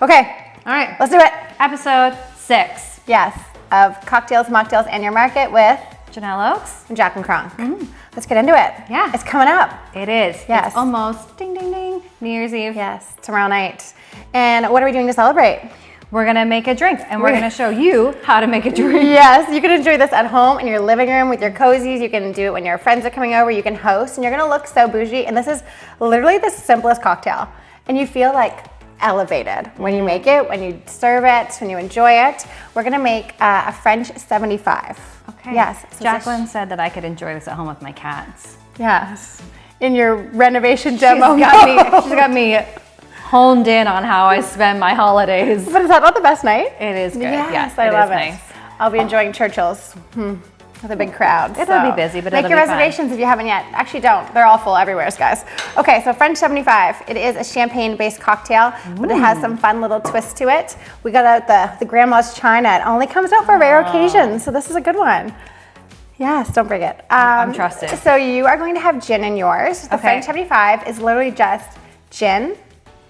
Okay. All right. Let's do it. Episode 6. Yes. Of Cocktails, Mocktails, and Your Market with Janelle Oaks and Jacqueline Kronk. Let's get into it. Yeah. It's coming up. It is. Yes. It's almost ding, ding, ding. New Year's Eve. Yes. Tomorrow night. And what are we doing to celebrate? We're going to make a drink, and we're going to show you how to make a drink. Yes, you can enjoy this at home in your living room with your cozies. You can do it when your friends are coming over. You can host, and you're going to look so bougie. And this is literally the simplest cocktail. And you feel like elevated when you make it, when you serve it, when you enjoy it. We're going to make a French 75. Okay. Yes. So Jacqueline said that I could enjoy this at home with my cats. Yes. In your renovation demo. She's got me honed in on how I spend my holidays. But is that not the best night? It is good. Yes, I love it. Nice. I'll be enjoying Churchill's with a big crowd. It'll be busy, but make it'll your be reservations fun. if you haven't yet. Actually, don't. They're all full everywhere, guys. Okay, so French 75. It is a champagne-based cocktail, but it has some fun little twists to it. We got out the grandma's china. It only comes out for rare occasions, so this is a good one. Yes, don't break it. I'm trusted. So you are going to have gin in yours. The French 75 is literally just gin,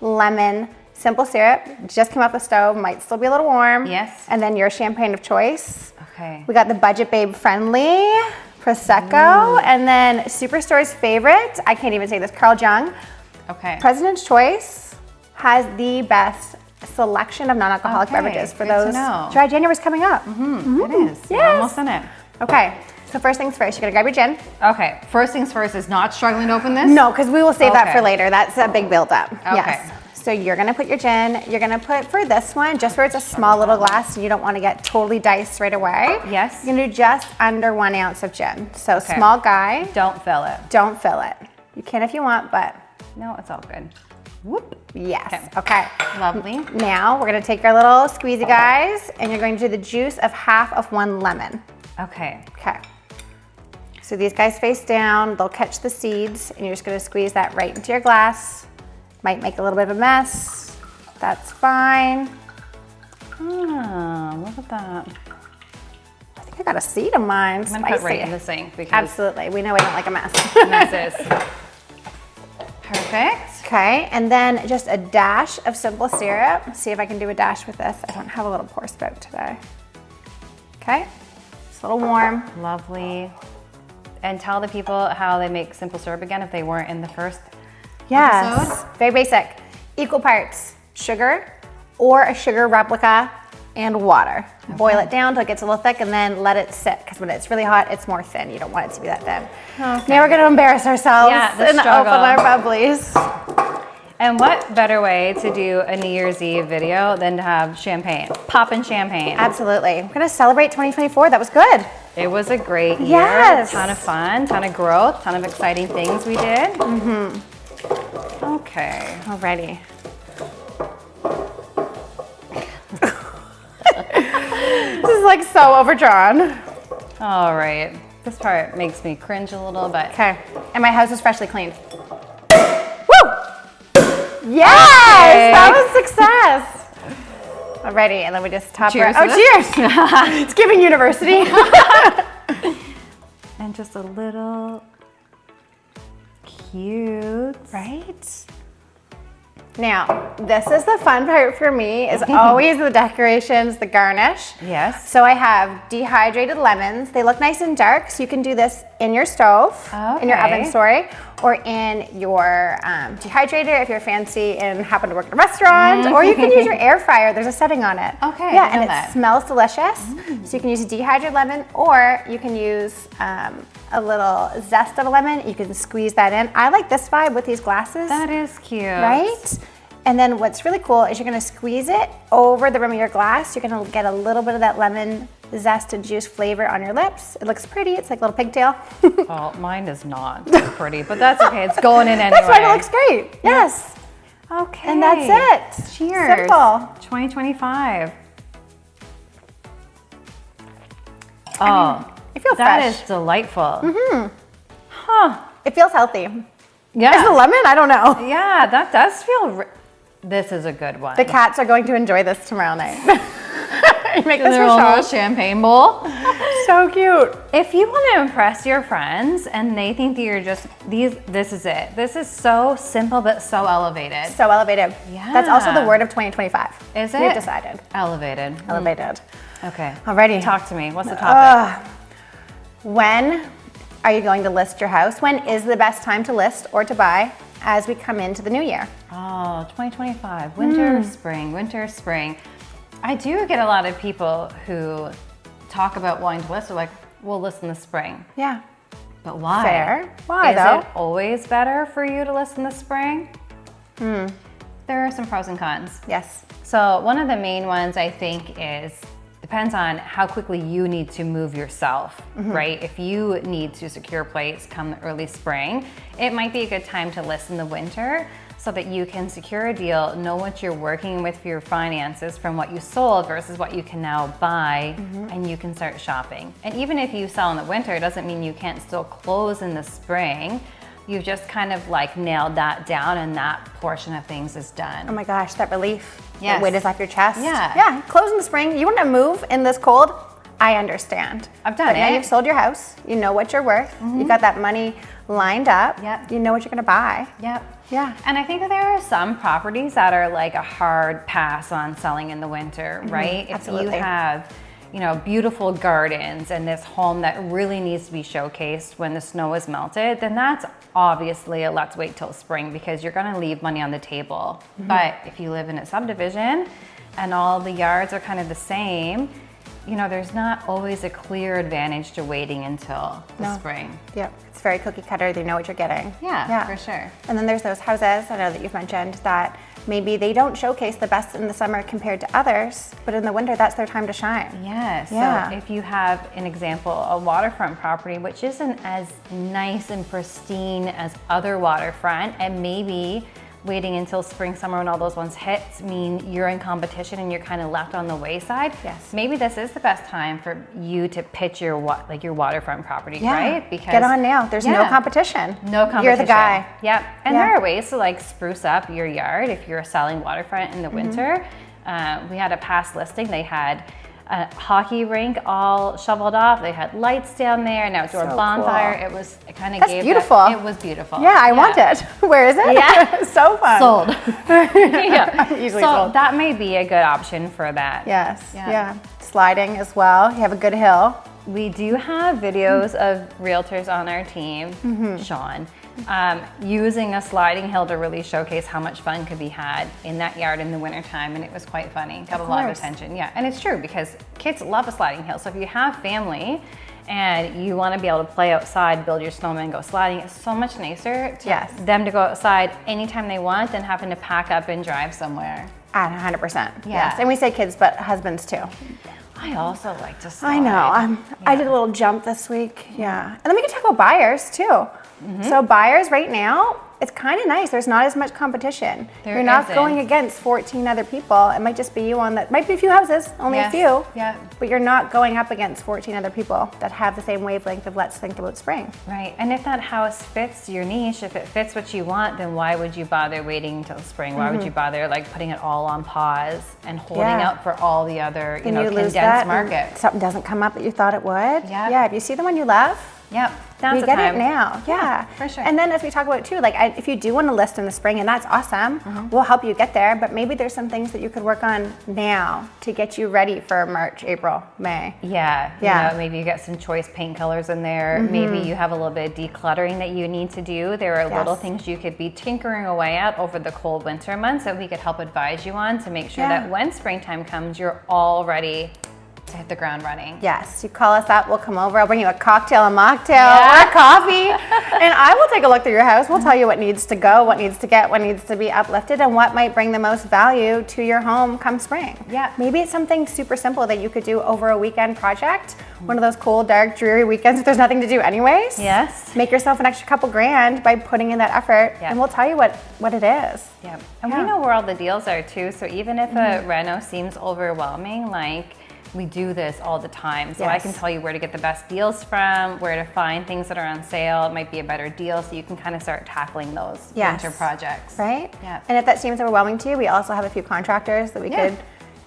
lemon, simple syrup, just came off the stove, might still be a little warm. Yes. And then your champagne of choice. Okay. We got the Budget Babe Friendly, Prosecco, and then Superstore's favorite, I can't even say this, Carl Jung. Okay. President's Choice has the best selection of non-alcoholic beverages for good to those. know. Dry January's coming up. It is. Yes. We're almost in it. Okay, so first things first, you're gonna grab your gin. Okay. First things first is not struggling to open this? No, because we will save that Okay. for later. That's a big build-up. Okay. Yes. So you're gonna put your gin, you're gonna put for this one, just where it's a small little glass and you don't wanna get totally diced right away. Yes. You're gonna do just under 1 ounce of gin. So small guy, Don't fill it. don't fill it. You can if you want, but No, it's all good. Whoop. yes. Okay. Lovely. Now we're gonna take our little squeezy guys and you're going to do the juice of half of 1 lemon. Okay. Okay. So these guys face down, they'll catch the seeds and you're just gonna squeeze that right into your glass. Might make a little bit of a mess. That's fine. Look at that. I think I got a seed of mine. I'm gonna put right in the sink because Absolutely. We know we don't like a mess. messes. Perfect. Okay, and then just a dash of simple syrup. See if I can do a dash with this. I don't have a little pour spout today. Okay, it's a little warm. Lovely. And tell the people how they make simple syrup again if they weren't in the first Yes, episode. very basic. Equal parts sugar or a sugar replica and water. Okay. Boil it down till it gets a little thick and then let it sit because when it's really hot, it's more thin. You don't want it to be that thin. Okay. Now we're gonna embarrass ourselves and struggle. open our bubblies. And what better way to do a New Year's Eve video than to have champagne, popping champagne. Absolutely. We're gonna celebrate 2024. That was good. It was a great year. Yes. Ton of fun, ton of growth, ton of exciting things we did. Okay. Alrighty. This is like so overdrawn. All right. This part makes me cringe a little, but Okay. And my house is freshly cleaned. Woo! Yes! That was success. Alrighty, and then we just top Cheers it. Oh, to cheers! It's giving university. and just a little cute. Right? Now, this is the fun part for me, is always the decorations, the garnish. Yes. So I have dehydrated lemons. They look nice and dark, so you can do this in your stove, in your oven, sorry, or in your dehydrator if you're fancy and happen to work at a restaurant, or you can use your air fryer. There's a setting on it. Okay, Yeah, I know and that. it smells delicious. So you can use a dehydrated lemon, or you can use a little zest of a lemon. You can squeeze that in. I like this vibe with these glasses. That is cute. Right? And then what's really cool is you're gonna squeeze it over the rim of your glass. You're gonna get a little bit of that lemon zest and juice flavor on your lips. It looks pretty, it's like a little pigtail. Oh, mine is not pretty, but that's okay. It's going in anyway. That's fine, it looks great. Yes. Okay. And that's it. Cheers. Simple. 2025. It feels that fresh. is delightful. It feels healthy. Yeah. Is the lemon? I don't know. Yeah, that does feel. This is a good one. The cats are going to enjoy this tomorrow night. You make this their for own Sean. little champagne bowl. So cute. If you want to impress your friends and they think that you're just this is it. This is so simple but so elevated. So elevated. Yeah. That's also the word of 2025. Is it? We've decided. Elevated. Elevated. Okay. Alrighty. Talk to me. What's the topic? When are you going to list your house? When is the best time to list or to buy as we come into the new year? Oh, 2025. Winter, spring, winter, spring. I do get a lot of people who talk about wanting to list. They're like, we'll list in the spring. Yeah. But why? Fair. Why, Is though? it always better for you to list in the spring? There are some pros and cons. Yes. So one of the main ones I think depends on how quickly you need to move yourself, right? If you need to secure a place come the early spring, it might be a good time to list in the winter so that you can secure a deal, know what you're working with for your finances from what you sold versus what you can now buy, and you can start shopping. And even if you sell in the winter, it doesn't mean you can't still close in the spring. You've just kind of like nailed that down and that portion of things is done. Oh my gosh, that relief. Yes. The weight is off your chest. Yeah. Yeah. Close in the spring. You want to move in this cold? I understand. I've done but now it. you've sold your house. You know what you're worth. You got that money lined up. Yep. You know what you're going to buy. Yep. Yeah. And I think that there are some properties that are like a hard pass on selling in the winter, right? Absolutely. If you have, beautiful gardens and this home that really needs to be showcased when the snow is melted, then that's obviously a let's wait till spring because you're gonna leave money on the table. But if you live in a subdivision and all the yards are kind of the same, there's not always a clear advantage to waiting until the spring. Yep. It's very cookie cutter. They know what you're getting. Yeah, for sure. And then there's those houses, I know that you've mentioned, that maybe they don't showcase the best in the summer compared to others, but in the winter, that's their time to shine. Yes. Yeah. So if you have an example, a waterfront property, which isn't as nice and pristine as other waterfront, and maybe waiting until spring, summer when all those ones hits mean you're in competition and you're kind of left on the wayside. Yes. Maybe this is the best time for you to pitch your waterfront property, right? Because get on now. There's no competition. No competition. You're the guy. Yep. And there are ways to like spruce up your yard if you're selling waterfront in the winter. We had a past listing. They had a hockey rink all shoveled off. They had lights down there, an outdoor So bonfire. cool. It was kind of That's gave beautiful. That, it was beautiful. Yeah, I want it. Where is it? Yeah. So fun. Sold. Yeah. Easily so sold. that may be a good option for that. Yes. Yeah. Yeah. Sliding as well. You have a good hill. We do have videos of realtors on our team, Sean, using a sliding hill to really showcase how much fun could be had in that yard in the wintertime, and it was quite funny. Got a lot of attention. Yeah, and it's true because kids love a sliding hill. So if you have family and you want to be able to play outside, build your snowman, go sliding, it's so much nicer to them to go outside anytime they want than having to pack up and drive somewhere. At 100%. Yeah. Yes. And we say kids, but husbands too. I also like to slide. I know. I did a little jump this week. Yeah. And then we can talk about buyers too. So buyers right now, it's kind of nice. There's not as much competition. You're not going against 14 other people. It might just be you on that. Might be a few houses, only a few. Yeah. But you're not going up against 14 other people that have the same wavelength of let's think about spring. Right. And if that house fits your niche, if it fits what you want, then why would you bother waiting until spring? Why would you bother like putting it all on pause and holding out for all the other, condensed market? Something doesn't come up that you thought it would. Yeah. Yeah. If you see the one you love, yep. That's you get it now. Yeah. For sure. And then as we talk about too, like if you do want to list in the spring, and that's awesome, we'll help you get there. But maybe there's some things that you could work on now to get you ready for March, April, May. Yeah. Yeah. Maybe you get some choice paint colors in there. Maybe you have a little bit of decluttering that you need to do. There are little things you could be tinkering away at over the cold winter months that we could help advise you on to make sure that when springtime comes, you're all ready to hit the ground running. Yes, you call us up, we'll come over. I'll bring you a cocktail, a mocktail, or a coffee, and I will take a look through your house. We'll tell you what needs to go, what needs to get, what needs to be uplifted, and what might bring the most value to your home come spring. Yeah. Maybe it's something super simple that you could do over a weekend project, one of those cold, dark, dreary weekends if there's nothing to do anyways. Yes. Make yourself an extra couple grand by putting in that effort, and we'll tell you what it is. Yeah. And we know where all the deals are too, so even if a reno seems overwhelming, like we do this all the time. So I can tell you where to get the best deals from, where to find things that are on sale. It might be a better deal, so you can kind of start tackling those winter projects. Right? Yeah. And if that seems overwhelming to you, we also have a few contractors that we could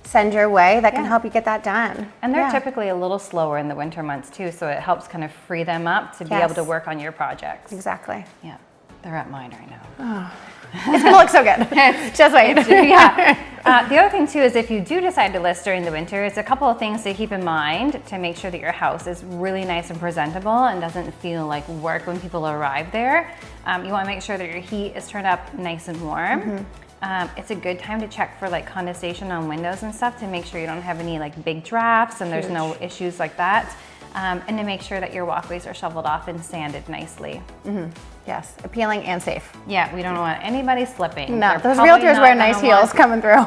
send your way that can help you get that done. And they're typically a little slower in the winter months too, so it helps kind of free them up to be able to work on your projects. Exactly. Yeah, they're at mine right now. Oh. It's gonna look so good. Just wait. The other thing too is if you do decide to list during the winter, it's a couple of things to keep in mind to make sure that your house is really nice and presentable and doesn't feel like work when people arrive there. You want to make sure that your heat is turned up nice and warm. It's a good time to check for like condensation on windows and stuff to make sure you don't have any like big drafts and there's no issues like that. And to make sure that your walkways are shoveled off and sanded nicely. Yes, appealing and safe. Yeah, we don't want anybody slipping. No, those realtors wear nice heels coming through.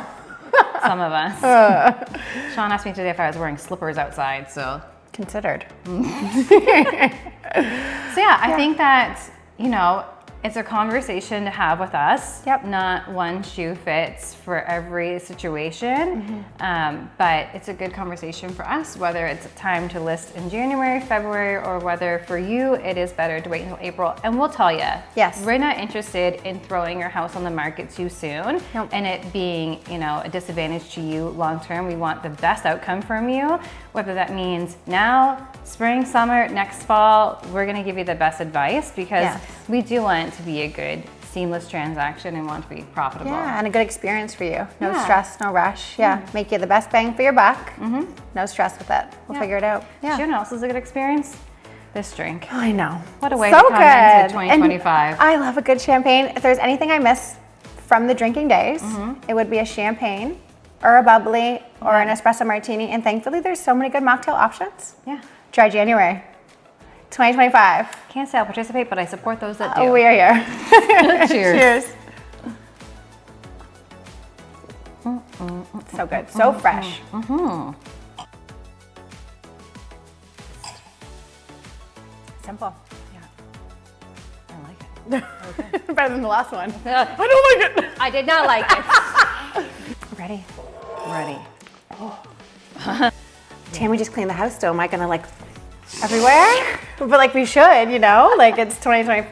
Some of us. Sean asked me today if I was wearing slippers outside, so. Considered. So yeah, I think that, you know, it's a conversation to have with us. Not one shoe fits for every situation, but it's a good conversation for us, whether it's time to list in January, February, or whether for you it is better to wait until April. And we'll tell you, we're not interested in throwing your house on the market too soon and it being, you know, a disadvantage to you long term. We want the best outcome from you, whether that means now, spring, summer, next fall. We're going to give you the best advice because we do want it to be a good, seamless transaction and want to be profitable. Yeah, and a good experience for you. No stress, no rush. Make you the best bang for your buck. No stress with it. We'll figure it out. You know what else is a good experience? This drink. Oh, I know. What a way to come into 2025. And I love a good champagne. If there's anything I miss from the drinking days, it would be a champagne or a bubbly or an espresso martini. And thankfully, there's so many good mocktail options. Dry January 2025. Can't say I'll participate, but I support those that do. We are here. Cheers. Cheers. So good, so fresh. Simple. I like it. Better than the last one. I don't like it. I did not like it. Ready? Ready. Tam, we just cleaned the house, so am I gonna like everywhere? But like we should, you know? Like it's 2020.